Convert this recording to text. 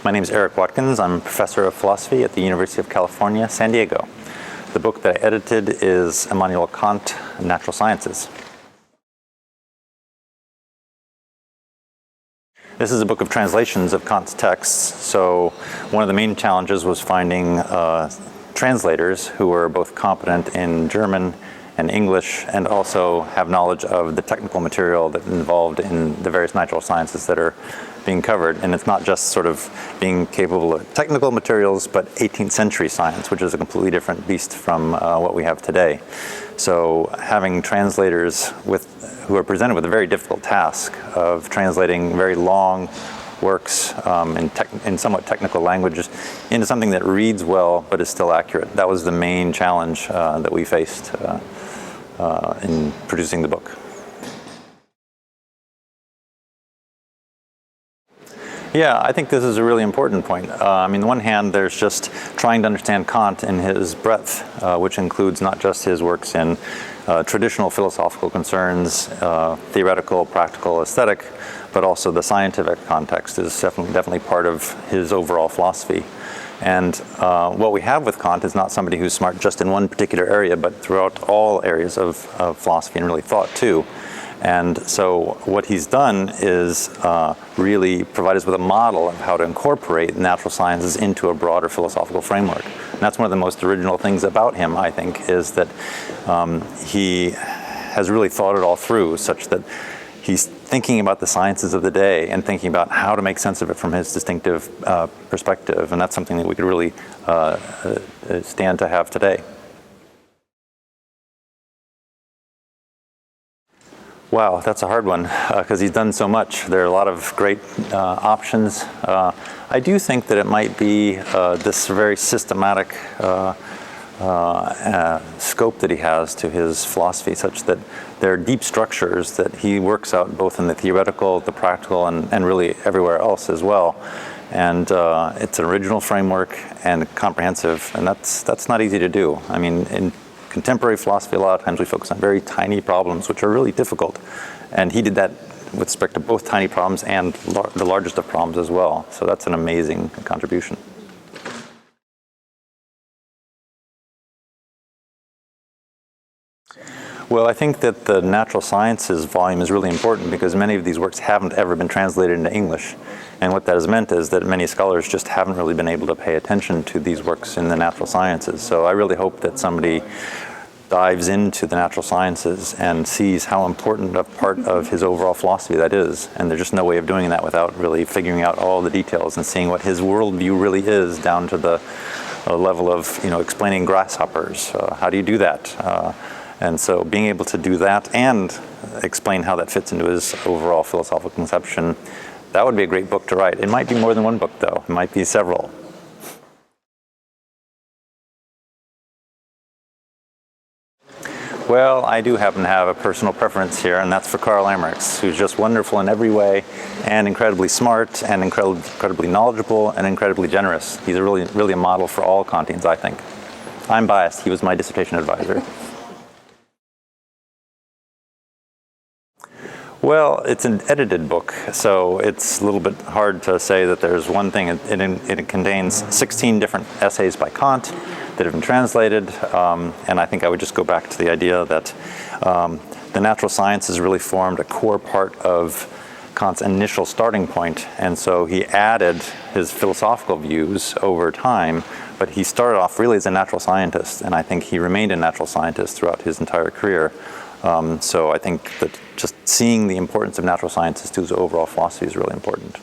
My name is Eric Watkins. I'm a professor of philosophy at the University of California, San Diego. The book that I edited is Immanuel Kant, Natural Sciences. This is a book of translations of Kant's texts. So one of the main challenges was finding translators who were both competent in German and English and also have knowledge of the technical material that involved in the various natural sciences that are being covered. And it's not just sort of being capable of technical materials, but 18th century science, which is a completely different beast from what we have today. So having translators who are presented with a very difficult task of translating very long works in somewhat technical languages into something that reads well but is still accurate. That was the main challenge that we faced in producing the book. Yeah, I think this is a really important point. On the one hand, there's just trying to understand Kant in his breadth, which includes not just his works in traditional philosophical concerns, theoretical, practical, aesthetic, but also the scientific context is definitely part of his overall philosophy. And what we have with Kant is not somebody who's smart just in one particular area, but throughout all areas of philosophy and really thought too. And so what he's done is really provide us with a model of how to incorporate natural sciences into a broader philosophical framework. And that's one of the most original things about him, I think, is that he has really thought it all through, such that he's thinking about the sciences of the day and thinking about how to make sense of it from his distinctive perspective. And that's something that we could really stand to have today. Wow, that's a hard one because he's done so much. There are a lot of great options. I do think that it might be this very systematic scope that he has to his philosophy, such that there are deep structures that he works out both in the theoretical, the practical, and really everywhere else as well. And it's an original framework and comprehensive, and that's not easy to do. In contemporary philosophy, a lot of times we focus on very tiny problems, which are really difficult. And he did that with respect to both tiny problems and the largest of problems as well. So that's an amazing contribution. Well, I think that the natural sciences volume is really important because many of these works haven't ever been translated into English. And what that has meant is that many scholars just haven't really been able to pay attention to these works in the natural sciences. So I really hope that somebody dives into the natural sciences and sees how important a part of his overall philosophy that is. And there's just no way of doing that without really figuring out all the details and seeing what his worldview really is down to the level of, explaining grasshoppers. How do you do that? And so being able to do that and explain how that fits into his overall philosophical conception, that would be a great book to write. It might be more than one book, though. It might be several. Well, I do happen to have a personal preference here, and that's for Karl Emmerich, who's just wonderful in every way and incredibly smart and incredibly knowledgeable and incredibly generous. He's really a model for all Kantians, I think. I'm biased. He was my dissertation advisor. Well, it's an edited book, so it's a little bit hard to say that there's one thing. It contains 16 different essays by Kant that have been translated, and I think I would just go back to the idea that the natural sciences really formed a core part of Kant's initial starting point, and so he added his philosophical views over time, but he started off really as a natural scientist, and I think he remained a natural scientist throughout his entire career. So I think that just seeing the importance of natural sciences to his overall philosophy is really important.